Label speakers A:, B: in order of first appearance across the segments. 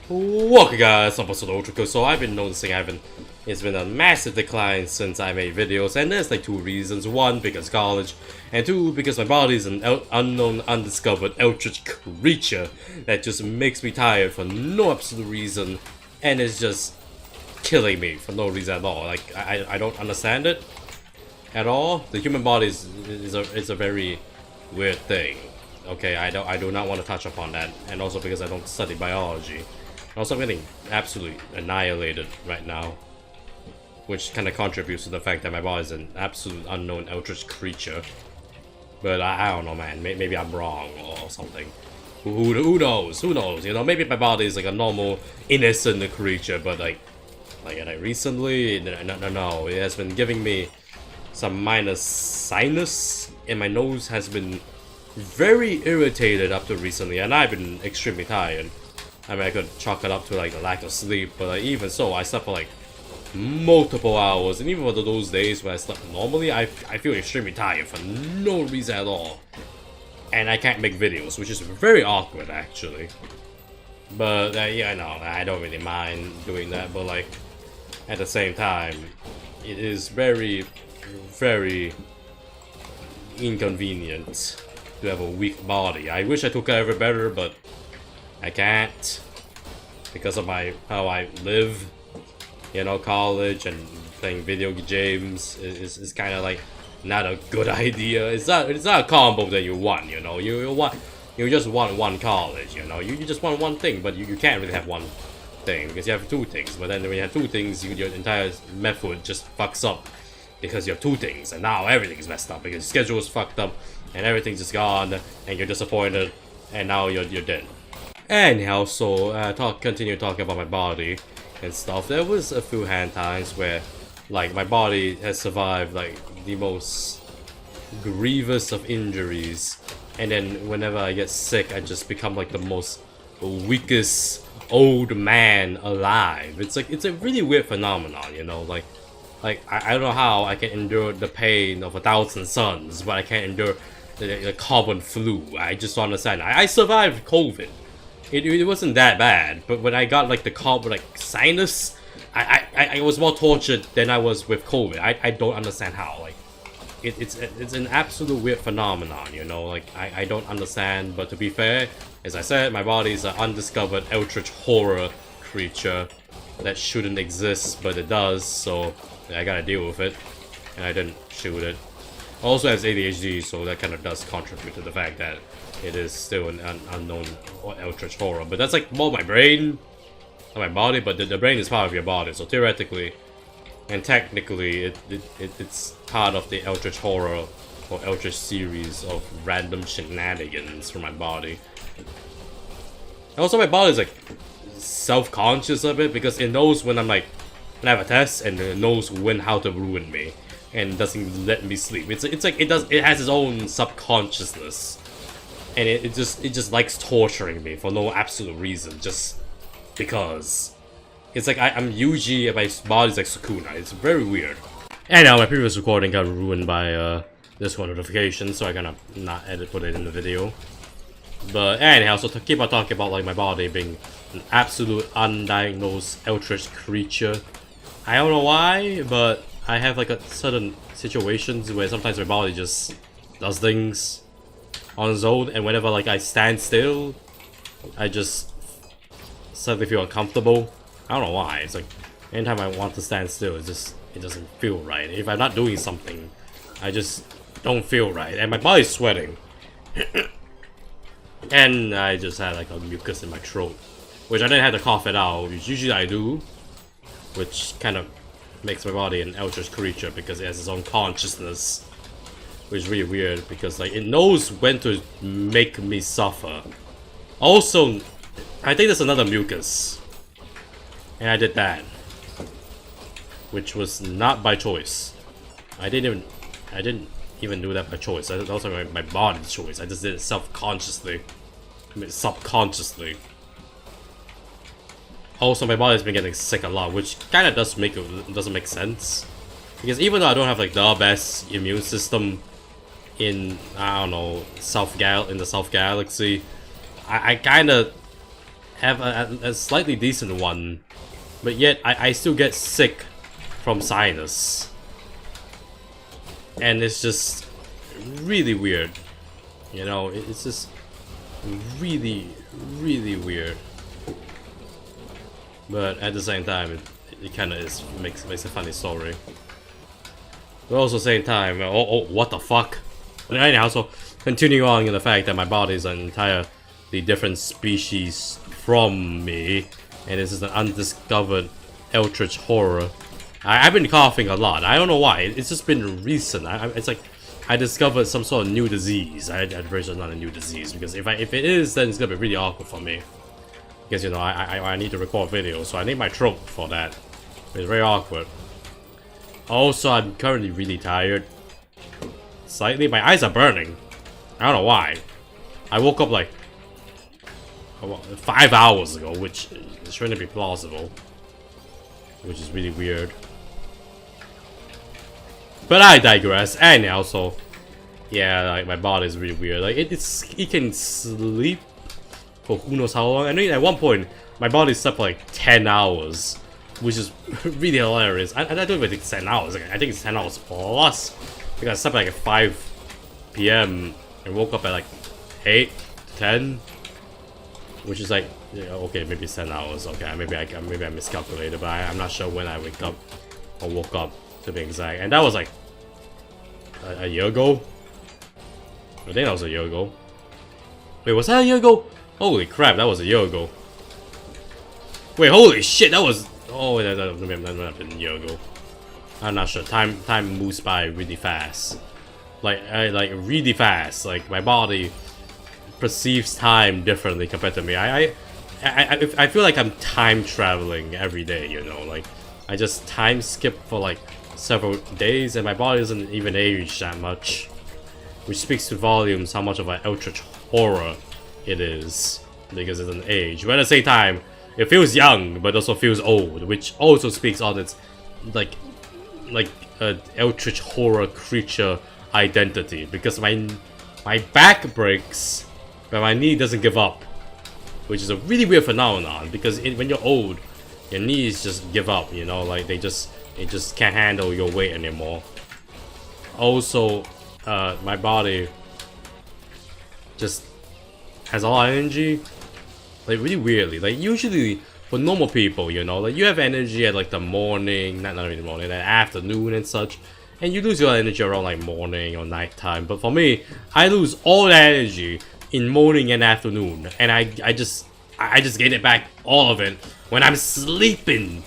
A: Welcome guys, I'm absolutrly. So I've been noticing it's been a massive decline since I made videos, and there's like two reasons. One, because college, and two, because my body is an unknown, undiscovered eldritch creature that just makes me tired for no absolute reason, and it's just killing me for no reason at all. Like I don't understand it at all. The human body is a very weird thing. Okay, I do not want to touch upon that, and also because I don't study biology. Also, I'm getting absolutely annihilated right now, which kind of contributes to the fact that my body is an absolute unknown eldritch creature. But I don't know, man. Maybe I'm wrong or something. Who knows? Who knows? You know, maybe my body is like a normal, innocent creature, but like recently, no, it has been giving me some minor sinus, and my nose has been very irritated up to recently, and I've been extremely tired. I mean, I could chalk it up to like a lack of sleep, but like, even so, I slept for like multiple hours, and even for those days when I slept normally, I feel extremely tired for no reason at all. And I can't make videos, which is very awkward actually. But yeah, no, I don't really mind doing that, but like, at the same time, it is very, very inconvenient to have a weak body. I wish I took care of it better, but I can't because of how I live. You know, college and playing video games is kind of like not a good idea. It's not a combo that you want. You know, you just want one college. You know, you just want one thing, but you can't really have one thing because you have two things. But then when you have two things, your entire method just fucks up because you have two things, and now everything's messed up because your schedule is fucked up and everything's just gone, and you're disappointed, and now you're dead. Anyhow, so continue talking about my body and stuff. There was a few hand times where like my body has survived like the most grievous of injuries, and then whenever I get sick I just become like the most weakest old man alive. It's a really weird phenomenon, you know, like I don't know how I can endure the pain of 1,000 suns, but I can't endure the common flu. I just don't understand. I survived COVID. It wasn't that bad, but when I got like the sinus, I was more tortured than I was with COVID. I don't understand how. Like, it's an absolute weird phenomenon, you know. Like I don't understand. But to be fair, as I said, my body is an undiscovered eldritch horror creature that shouldn't exist, but it does. So I gotta deal with it, and I didn't shoot it. Also has ADHD, so that kind of does contribute to the fact that it is still an unknown eldritch horror. But that's like more my brain, not my body, but the brain is part of your body, so theoretically and technically it's part of the eldritch horror or eldritch series of random shenanigans for my body. Also, my body is like self-conscious of it because it knows when I have a test, and it knows when how to ruin me and doesn't let me sleep. It's like it has its own subconsciousness. And it just likes torturing me for no absolute reason, just because. It's like I'm usually, my body's like Sukuna. It's very weird. And now my previous recording got ruined by Discord notifications, so I gotta not put it in the video. But anyhow, so to keep on talking about like my body being an absolute undiagnosed eldritch creature. I don't know why, but I have like certain situations where sometimes my body just does things on its own, and whenever like I stand still, I just suddenly feel uncomfortable. I don't know why. It's like anytime I want to stand still, it doesn't feel right. If I'm not doing something, I just don't feel right, and my body's sweating. And I just had like a mucus in my throat, which I didn't have to cough it out, which usually I do, which kind of makes my body an eldritch creature because it has its own consciousness. Which is really weird because like it knows when to make me suffer. Also, I think there's another mucus, and I did that, which was not by choice. I didn't even do that by choice. That was my body's choice. I just did it subconsciously. Subconsciously. Also, my body's been getting sick a lot, which kind of doesn't make sense because even though I don't have like the best immune system in, I don't know, in the South Galaxy, I kind of have a slightly decent one, but yet I still get sick from sinus. And it's just really weird. You know, it's just really, really weird. But at the same time, it kind of makes a funny story. But also same time, oh, what the fuck? But anyhow, so continuing on in the fact that my body is an entirely different species from me, and this is an undiscovered Eldritch horror. I've been coughing a lot. I don't know why. It's just been recent. It's like I discovered some sort of new disease. I'm pretty sure it's not a new disease, because if it is, then it's gonna be really awkward for me. Because, you know, I need to record videos, so I need my throat for that. It's very awkward. Also, I'm currently really tired. Slightly, my eyes are burning. I don't know why. I woke up like 5 hours ago, which shouldn't be plausible. Which is really weird. But I digress. And also, yeah, like my body is really weird. Like it can sleep for who knows how long. I mean, at one point, my body slept for like 10 hours, which is really hilarious. I don't even think it's 10 hours. I think it's 10 hours plus. Because I slept like at 5 p.m. and woke up at like 8, 10, which is like, yeah, okay, maybe it's 10 hours. Okay, maybe I miscalculated, but I'm not sure when I wake up or woke up, to be exact. And that was like a year ago. I think that was a year ago. Wait, was that a year ago? Holy crap, that was a year ago. Wait, holy shit, that was... Oh, that might have been a year ago. I'm not sure. Time moves by really fast. Like really fast. Like, my body perceives time differently compared to me. I feel like I'm time traveling every day, you know? Like, I just time skip for like several days, and my body doesn't even age that much. Which speaks to volumes how much of an Eldritch horror it is, because it's an age. But at the same time, it feels young, but also feels old, which also speaks on its like Eldritch horror creature identity. Because my back breaks, but my knee doesn't give up, which is a really weird phenomenon. Because when you're old, your knees just give up, you know, like they just can't handle your weight anymore. Also, my body just has a lot of energy, like really weirdly. Like usually for normal people, you know, like you have energy at like the morning, not really morning, the afternoon and such, and you lose your energy around like morning or nighttime. But for me, I lose all that energy in morning and afternoon, and I just get it back, all of it, when I'm sleeping.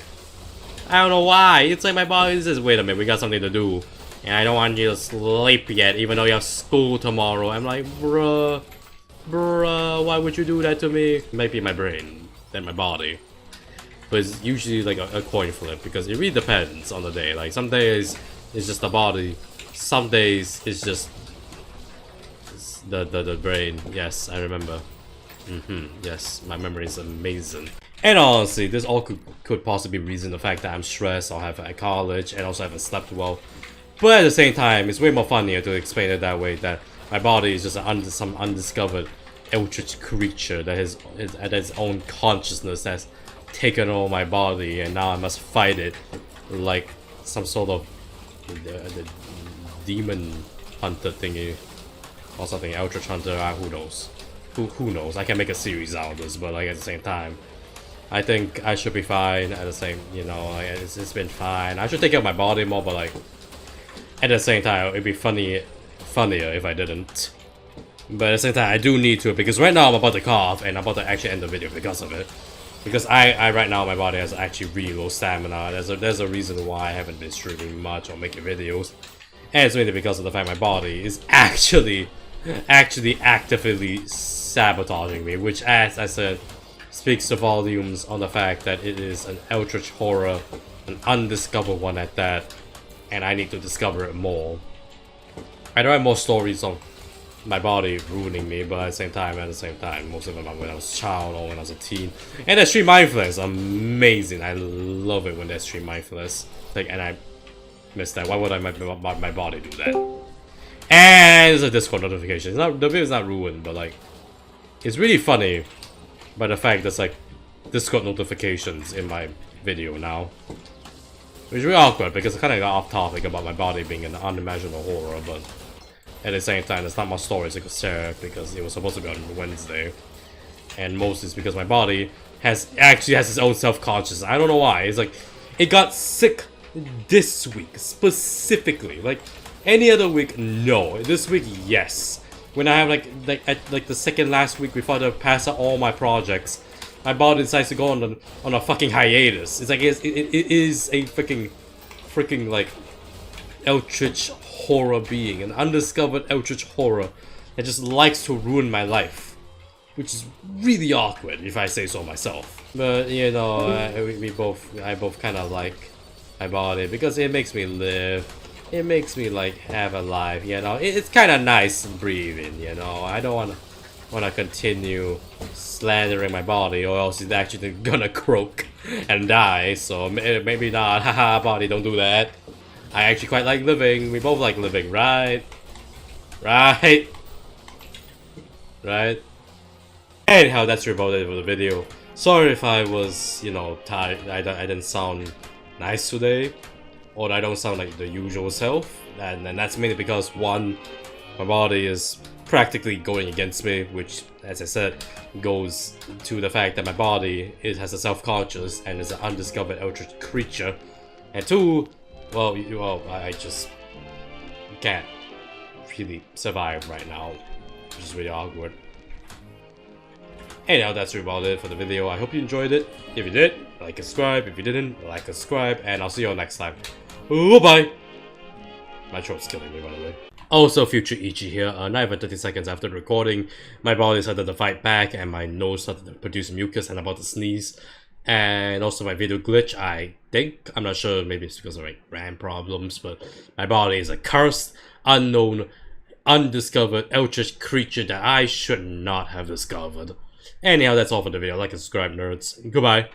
A: I don't know why. It's like my body says, wait a minute, we got something to do, and I don't want you to sleep yet, even though you have school tomorrow. I'm like, bruh, why would you do that to me? Maybe my brain, then my body. But it's usually like a coin flip, because it really depends on the day. Like some days it's just the body, some days it's just the brain. Yes, I remember. Yes, my memory is amazing. And honestly, this all could possibly reason the fact that I'm stressed or have at college and also haven't slept well. But at the same time, it's way more funnier to explain it that way, that my body is just some undiscovered Eldritch creature that has its own consciousness that's taken over my body, and now I must fight it like some sort of the demon hunter thingy or something, Eldritch hunter. Who knows? Who knows? I can make a series out of this, but like at the same time, I think I should be fine. At the same, you know, like, it's been fine. I should take care of my body more, but like at the same time, it'd be funnier if I didn't. But at the same time, I do need to, because right now I'm about to cough and I'm about to actually end the video because of it. Because I right now, my body has actually really low stamina. There's a reason why I haven't been streaming much or making videos, and it's mainly because of the fact my body is actually actively sabotaging me, which, as I said, speaks to volumes on the fact that it is an Eldritch horror, an undiscovered one at that, and I need to discover it more. I don't have more stories of my body ruining me, but at the same time, most of them are when I was a child or when I was a teen. And that stream mindfulness, amazing. I love it when that stream mindfulness. Like, and I missed that. Why would my body do that? And there's a Discord notification. It's not, the video is not ruined, but like, it's really funny by the fact that like Discord notifications in my video now. Which is really awkward because I kind of got off topic about my body being an unimaginable horror, but at the same time, there's not much stories I could share because it was supposed to be on Wednesday. And mostly it's because my body actually has its own self-consciousness. I don't know why. It's like, it got sick this week, specifically. Like, any other week, no. This week, yes. When I have like the second last week before I pass out all my projects, my body decides to go on a fucking hiatus. It's like it is a freaking like Eldritch horror being, an undiscovered Eldritch horror that just likes to ruin my life, which is really awkward if I say so myself. But you know, I both kind of like my body because it makes me live. It makes me like have a life, you know. It's kind of nice breathing, you know. I don't want to continue slandering my body, or else it's actually gonna croak and die. So maybe not. Haha, body, don't do that. I actually quite like living. We both like living, right? Right? Right? Anyhow, that's about it for the video. Sorry if I was, you know, tired. I didn't sound nice today, or I don't sound like the usual self, and that's mainly because one, my body is practically going against me, which, as I said, goes to the fact that my body has a self-conscious and is an undiscovered eldritch creature, and two, well, I just can't really survive right now, which is really awkward. Anyhow, that's about it for the video. I hope you enjoyed it. If you did, like and subscribe. If you didn't, like and subscribe, and I'll see you all next time. Bye-bye! My throat's killing me, by the way. Also, future Ichi here. Not even 30 seconds after the recording, my body started to fight back, and my nose started to produce mucus, and I'm about to sneeze. And also my video glitch, I think. I'm not sure, maybe it's because of like RAM problems, but my body is a cursed, unknown, undiscovered eldritch creature that I should not have discovered. Anyhow, that's all for the video. Like and subscribe, nerds. Goodbye.